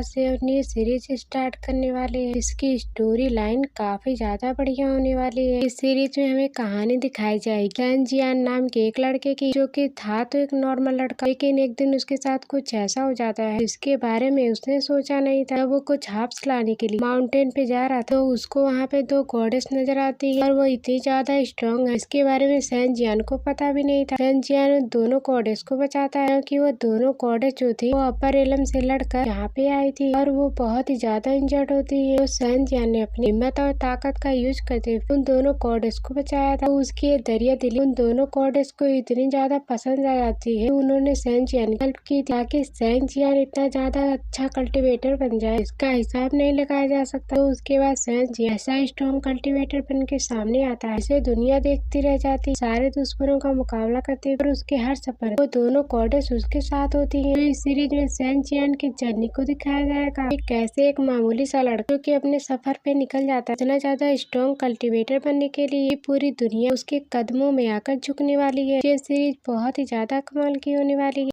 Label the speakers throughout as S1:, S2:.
S1: आज से अपनी सीरीज स्टार्ट करने वाले हैं। इसकी स्टोरी लाइन काफी ज्यादा बढ़िया होने वाली है। इस सीरीज में हमें कहानी दिखाई जाएगी सन जियान नाम के एक लड़के की, जो कि था तो एक नॉर्मल लड़का, लेकिन एक दिन उसके साथ कुछ ऐसा हो जाता है इसके बारे में उसने सोचा नहीं था। वो कुछ हर्ब्स लाने के लिए माउंटेन पे जा रहा था, तो उसको वहाँ पे दो गॉडेस नजर आती है और वो इतनी ज्यादा स्ट्रॉन्ग है। इसके बारे में सन जियान को पता भी नहीं था। सन जियान दोनों गॉडेस को बचाता है, क्योंकि वो दोनों गॉडेस जो थी वो अपर एलम से लड़कर यहाँ पे आई थी और वो बहुत ही ज्यादा इंजर्ड होती है। तो सन जियान ने अपनी हिम्मत और ताकत का यूज करते हुए उन दोनों गॉडेस को बचाया था। तो उसकी दरिया दिली उन दोनों गॉडेस को इतनी ज्यादा पसंद आ जाती है, उन्होंने सन जियान की हेल्प की ताकि सन जियान इतना ज्यादा अच्छा कल्टीवेटर बन जाए, इसका हिसाब नहीं लगाया जा सकता। तो उसके बाद सन जियान ऐसा स्ट्रॉन्ग कल्टीवेटर बन के सामने आता है, इसे दुनिया देखती रह जाती, सारे दुश्मनों का मुकाबला करते हुए उसके हर सफर वो दोनों गॉडेस उसके साथ होती है। तो इस सीरीज में सन जियान की जर्नी को दिखाया जाएगा कि कैसे एक मामूली सा लड़का जो कि अपने सफर पे निकल जाता है, इतना ज्यादा स्ट्रॉन्ग कल्टीवेटर बनने के लिए पूरी दुनिया उसके कदमों में आकर झुकने वाली है। ये सीरीज बहुत ही ज्यादा कमाल की होने वाली है।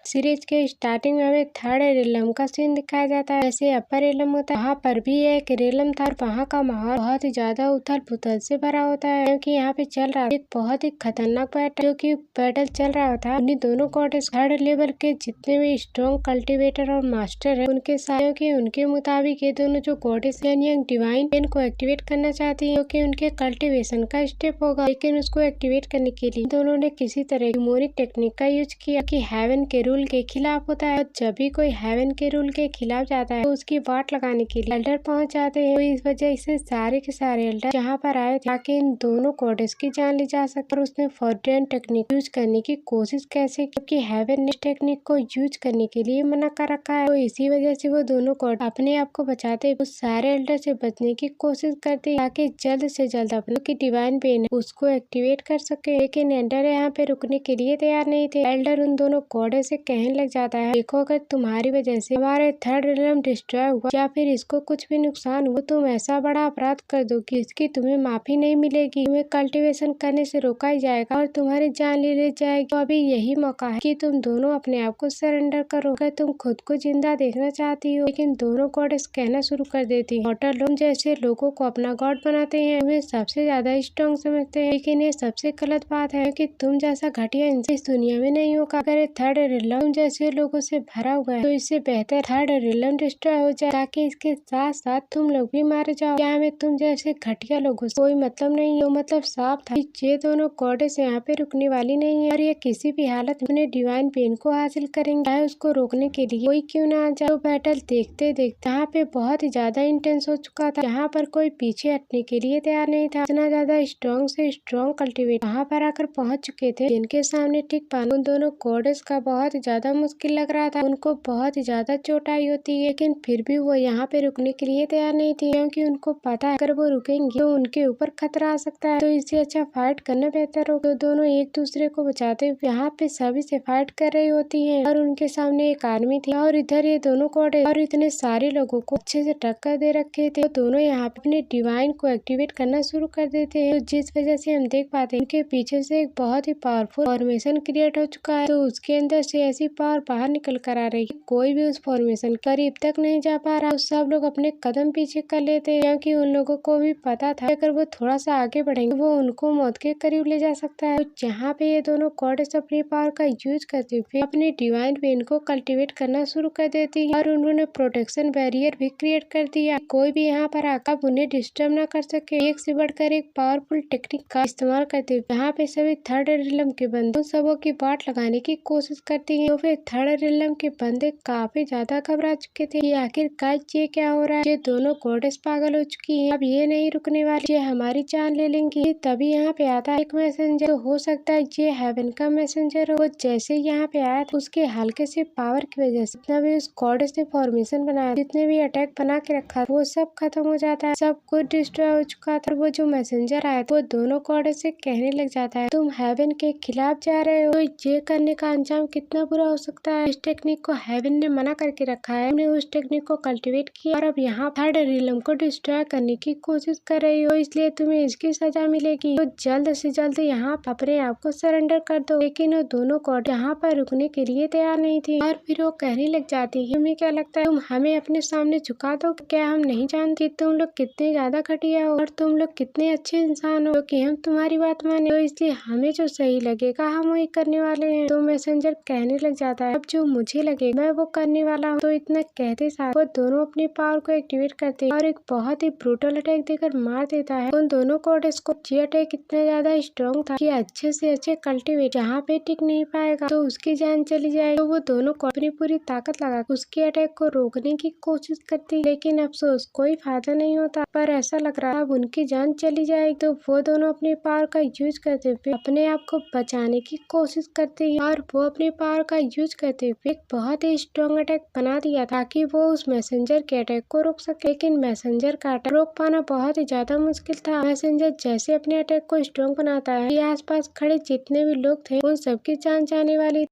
S1: सीरीज के स्टार्टिंग में हमें थर्ड रेलम का सीन दिखाया जाता है। जैसे अपर रेलम होता है, वहाँ पर भी एक रेलम था और वहाँ का माहौल बहुत ही ज्यादा उथल पुथल से भरा होता है, क्योंकि यहाँ पे चल रहा है एक बहुत ही खतरनाक बैटल, जो कि बैटल चल रहा था उन्हीं दोनों गॉडेस थर्ड लेवल के जितने भी स्ट्रॉन्ग कल्टीवेटर और मास्टर है उनके साथ, क्योंकि उनके मुताबिक ये दोनों जो गॉडेस यानी डिवाइन पेन को एक्टिवेट करना चाहती है, क्योंकि उनके कल्टीवेशन का स्टेप होगा। लेकिन उसको एक्टिवेट करने के लिए दोनों ने किसी तरह डिमोनिक टेक्निक का यूज किया कि हेवन के रूल के खिलाफ होता है। जब भी कोई हेवन के रूल के खिलाफ जाता है तो उसकी वाट लगाने के लिए एल्डर पहुंच जाते हैं। तो इस वजह से सारे के सारे एल्डर यहाँ पर आए ताकि इन दोनों गॉडेस की जान ली जा सके। और उसने फॉरबिडन टेक्निक यूज करने की कोशिश कैसे, क्योंकि हेवन ने टेक्निक को यूज करने के लिए मना कर रखा है। तो इसी वजह से वो दोनों गॉड अपने आप को बचाते उस सारे एल्डर से बचने की कोशिश करते ताकि जल्द से जल्द अपने की डिवाइन पेन उसको एक्टिवेट कर सके। लेकिन एल्डर यहाँ पे रुकने के लिए तैयार नहीं थे। एल्डर उन दोनों गॉडेस से कहने लग जाता है, देखो अगर तुम्हारी वजह से हमारे थर्ड रेलम डिस्ट्रॉय हुआ या फिर इसको कुछ भी नुकसान हुआ, तुम ऐसा बड़ा अपराध कर दो कि इसकी तुम्हें माफी नहीं मिलेगी। तुम्हें कल्टीवेशन करने से रोका ही जाएगा और तुम्हारी जान ले ली जाएगी। तो अभी यही मौका है कि तुम दोनों अपने आप को सरेंडर करो अगर तुम खुद को जिंदा देखना चाहती हो। लेकिन दोनों गॉडेस कहना शुरू कर देती है, मॉर्टल लोग जैसे लोगों को अपना गॉड बनाते हैं, उन्हें सबसे ज्यादा स्ट्रॉन्ग समझते हैं। लेकिन ये सबसे गलत बात है कि तुम जैसा घटिया इंसान इस दुनिया में नहीं होगा। अगर थर्ड रेलम जैसे लोगों से भरा हुआ है तो इससे बेहतर थर्ड रेलम डिस्ट्रॉय हो जाए, ताकि इसके साथ साथ तुम लोग भी मारे जाओ। क्या हमें तुम जैसे घटिया लोगों से कोई मतलब नहीं है। मतलब साफ था कि ये दोनों गॉडेस यहाँ पे रुकने वाली नहीं है और ये किसी भी हालत में अपने डिवाइन पेन को हासिल करेंगे, चाहे उसको रोकने के लिए कोई क्यों ना आ जाए। तो बैटल देखते देखते यहाँ पे बहुत ही ज्यादा इंटेंस हो चुका था। यहाँ पर कोई पीछे हटने के लिए तैयार नहीं था। इतना ज्यादा स्ट्रॉन्ग से स्ट्रॉन्ग कल्टीवेट वहाँ पर आकर पहुंच चुके थे, जिनके सामने टिक पाना उन दोनों गॉडेस का बहुत ही ज्यादा मुश्किल लग रहा था। उनको बहुत ही ज्यादा चोट आई होती है, लेकिन फिर भी वो यहाँ पे रुकने के लिए तैयार नहीं थी, क्योंकि उनको पता है अगर वो रुकेंगे तो उनके ऊपर खतरा आ सकता है। तो इससे अच्छा फाइट करना बेहतर हो। तो दोनों एक दूसरे को बचाते हुए यहाँ पे सभी से फाइट कर रही होती है और उनके सामने एक आर्मी थी और इधर ये दोनों गॉडेस और इतने सारे लोगों को अच्छे से टक्कर दे रखे थे। तो दोनों यहाँ पे अपने डिवाइन को एक्टिवेट करना शुरू कर देते हैं, तो जिस वजह से हम देख पाते हैं उनके पीछे से एक बहुत ही पावरफुल फॉर्मेशन क्रिएट हो चुका है। तो उसके अंदर से ऐसी पावर बाहर निकल कर आ रही है, कोई भी उस फॉर्मेशन करीब तक नहीं जा पा रहा। सब लोग अपने कदम पीछे कर लेते हैं, क्योंकि उन लोगों को भी पता था अगर वो थोड़ा सा आगे बढ़ेंगे वो उनको मौत के करीब ले जा सकता है। तो जहाँ पे ये दोनों गॉडेस अपनी पावर का यूज करते हुए अपने डिवाइन पेन को कल्टीवेट करना शुरू कर देती है और उन्होंने प्रोटेक्शन बैरियर भी क्रिएट कर दिया, कोई भी यहाँ पर आकर उन्हें डिस्टर्ब न कर सके। एक से बढ़कर एक पावरफुल टेक्निक का इस्तेमाल करते हुए यहाँ पे सभी थर्ड रिलम के बंदे उन सबों की बाट लगाने की कोशिश करती है। तो फिर थर्ड रिलम के बंदे काफी ज्यादा घबरा चुके थे कि आखिरकार ये क्या हो रहा है। ये दोनों गॉडेस पागल हो चुकी हैं, अब ये नहीं रुकने वाली, ये हमारी जान ले लेंगी। तभी यहाँ पे आता है एक मैसेंजर, तो हो सकता है ये हेवन का मैसेंजर हो। वो जैसे यहाँ पे आया था उसके हल्के से पावर की वजह से जितना भी उस गॉडेस ने फॉर्मेशन बनाया, जितने भी अटैक बना के रखा वो सब खत्म हो जाता है, सब कुछ डिस्ट्रॉय हो चुका था। वो जो मैसेंजर आया वो दोनों गॉडेस से कहने लग जाता है तुम हेवन के खिलाफ जा रहे हो, तो ये करने का अंजाम कितना बुरा हो सकता है। इस टेक्निक को हेवन ने मना करके रखा है। हमने उस टेक्निक को कल्टीवेट किया और अब यहाँ थर्ड रिलम को डिस्ट्रॉय करने की कोशिश कर रही हो, इसलिए तुम्हें इसकी सजा मिलेगी। तो जल्द से जल्द यहाँ अपने आप को सरेंडर कर दो। लेकिन वो दोनों गॉड यहाँ पर रुकने के लिए तैयार नहीं थी और फिर वो कहने लग जाती है, तुम्हें क्या लगता है तुम हमें अपने सामने झुका दो? क्या हम नहीं जानते तुम लोग कितने ज्यादा घटिया हो और तुम लोग कितने अच्छे इंसान हो कि हम तुम्हारी बात माने? तो इसलिए हमें जो सही लगेगा हम वही करने वाले हैं। तो मैसेंजर कहने लग जाता है, अब जो मुझे लगे मैं वो करने वाला हूँ। तो इतना कहते साथ वो दोनों अपनी पावर को एक्टिवेट करते हैं और एक बहुत ही ब्रूटल अटैक देकर मार देता है उन दोनों गॉडेस को। ये अटैक इतना ज्यादा स्ट्रॉन्ग था कि अच्छे से अच्छे कल्टीवेट जहाँ पे टिक नहीं पाएगा तो उसकी जान चली जाएगी। तो वो दोनों अपनी पूरी ताकत लगा उसके अटैक को रोकने की कोशिश करती, लेकिन अफसोस कोई फायदा नहीं होता। पर ऐसा लग रहा अब उनकी जान चली जाएगी। तो वो दोनों अपनी पावर का यूज करते हुए अपने आप को बचाने की कोशिश करते हैं और वो अपनी पावर का यूज करते हुए एक बहुत ही स्ट्रॉन्ग अटैक बना दिया ताकि वो उस मैसेंजर के अटैक को रोक सके। लेकिन मैसेंजर का अटैक रोक पाना बहुत ही ज्यादा मुश्किल था। मैसेंजर जैसे अपने अटैक को स्ट्रॉन्ग बनाता है, आसपास खड़े जितने भी लोग थे उन सबकी जान जाने वाली।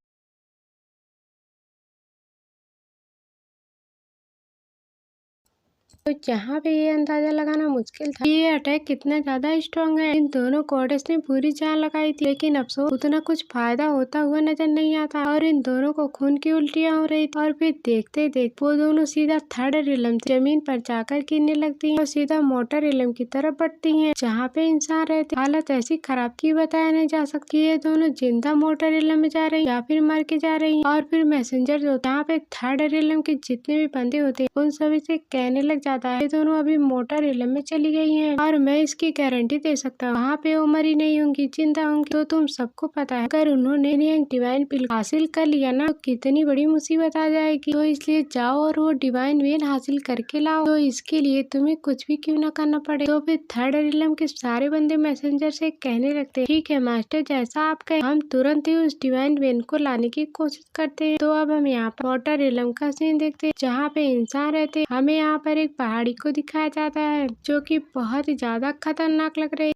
S1: तो यहाँ पे ये अंदाजा लगाना मुश्किल था ये अटैक कितना ज्यादा स्ट्रॉन्ग है। इन दोनों गॉडेस ने पूरी जान लगाई थी, लेकिन अफसोस उतना कुछ फायदा होता हुआ नजर नहीं आता और इन दोनों को खून की उल्टियाँ हो रही थी। और फिर देखते देखते वो दोनों सीधा थर्ड रिलम से जमीन पर जाकर गिरने लगती हैं और सीधा मोटर रिलम की तरफ बढ़ती हैं जहाँ पे इंसान रहते। हालत ऐसी खराब की बताया नहीं जा सकती। ये दोनों जिंदा मोटर रिलम में जा रही या फिर मर के जा रही। और फिर मैसेंजर जो यहाँ पे थर्ड रिलम के जितने भी बंदे होते हैं उन सभी से कहने लग जाता है, ये दोनों अभी मोटर रिलम में चली गई हैं और मैं इसकी गारंटी दे सकता हूँ वहाँ पे वो मरी नहीं होंगी, जिंदा होंगी। तो तुम सबको पता है अगर उन्होंने एक डिवाइन पिल हासिल कर लिया ना तो कितनी बड़ी मुसीबत आ जाएगी। तो इसलिए जाओ और वो डिवाइन वेल हासिल करके लाओ। तो इसके लिए तुम्हें कुछ भी क्यों ना करना पड़े। तो फिर थर्ड रिलम के सारे बंदे मैसेंजर से कहने लगते, ठीक है मास्टर जैसा आप कहे, हम तुरंत ही उस डिवाइन वेल को लाने की कोशिश करते हैं। तो अब हम यहाँ पर मोटर रिलम का सीन देखते हैं जहाँ पे इंसान रहते। हमें यहाँ पर एक पहाड़ी को दिखाया जाता है जो कि बहुत ही ज्यादा खतरनाक लग रही है।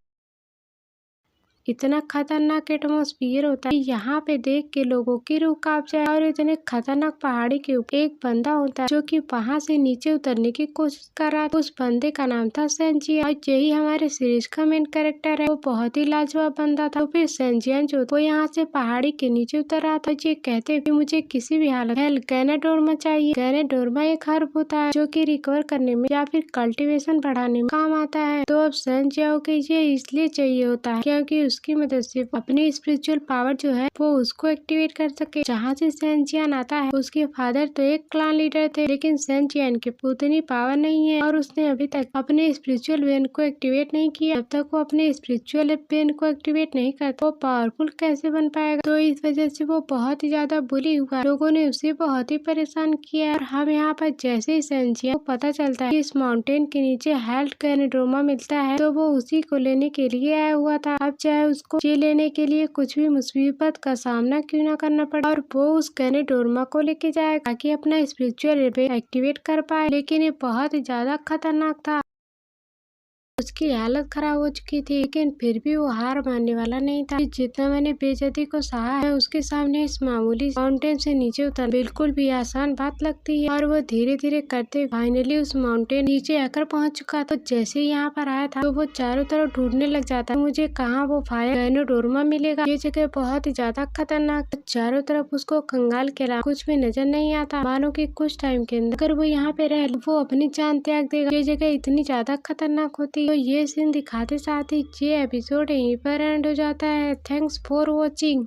S1: इतना खतरनाक एटमॉस्फियर होता है यहाँ पे देख के लोगों की रूह कांप जाए। और इतने खतरनाक पहाड़ी के ऊपर एक बंदा होता है जो कि वहाँ से नीचे उतरने की कोशिश कर रहा था। उस बंदे का नाम था सेंजियन और यही हमारे सीरीज का मेन कैरेक्टर है। वो बहुत ही लाजवाब बंदा था। तो फिर सेंजियन जो वो यहाँ से पहाड़ी के नीचे उतर रहा था ये कहते हुए, मुझे किसी भी हालत में गैनाडोर्मा चाहिए। गैनाडोर्मा एक हर्ब होता है जो कि रिकवर करने में या फिर कल्टीवेशन बढ़ाने में काम आता है। तो अब सेंजियन को ये इसलिए चाहिए होता है क्योंकि उसकी मदद से अपनी स्पिरिचुअल पावर जो है वो उसको एक्टिवेट कर सके। जहाँ से सेंजियन आता है उसके फादर तो एक क्लान लीडर थे, लेकिन सेंजियन के उतनी पावर नहीं है और उसने अभी तक अपने स्पिरिचुअल वेन को एक्टिवेट नहीं किया। जब तक वो अपने स्पिरिचुअल वेन को एक्टिवेट नहीं करता वो पावरफुल कैसे बन पाएगा। तो इस वजह से वो बहुत ही ज्यादा बुली हुआ, लोगों ने उसे बहुत ही परेशान किया। और हम यहाँ पर जैसे ही सेंजियन को पता चलता है कि इस माउंटेन के नीचे हेल्थ गैनाडोर्मा मिलता है तो वो उसी को लेने के लिए आया हुआ था। अब चाहे उसको ये लेने के लिए कुछ भी मुसीबत का सामना क्यों ना करना पड़े और वो उस गैनाडोर्मा को लेके जाए ताकि अपना स्पिरिचुअल एक्टिवेट कर पाए। लेकिन ये बहुत ही ज्यादा खतरनाक था, उसकी हालत खराब हो चुकी थी, लेकिन फिर भी वो हार मानने वाला नहीं था। जितना मैंने बेइज्जती को सहा है उसके सामने इस मामूली माउंटेन से नीचे उतर बिल्कुल भी आसान बात लगती है। और वो धीरे धीरे करते फाइनली उस माउंटेन नीचे आकर पहुंच चुका। तो जैसे ही यहाँ पर आया था तो वो चारों तरफ ढूंढने लग जाता है मुझे कहाँ वो फायर गैनाडोर्मा मिलेगा। ये जगह बहुत ही ज्यादा खतरनाक, चारों तरफ उसको कंगाल के अलावा कुछ भी नजर नहीं आता। मानो कि कुछ टाइम के अंदर अगर वो यहाँ पे रहे वो अपनी जान त्याग देगा। ये जगह इतनी ज्यादा खतरनाक होती। तो ये सीन दिखाते साथ ही ये एपिसोड यहीं पर एंड हो जाता है। Thanks for watching.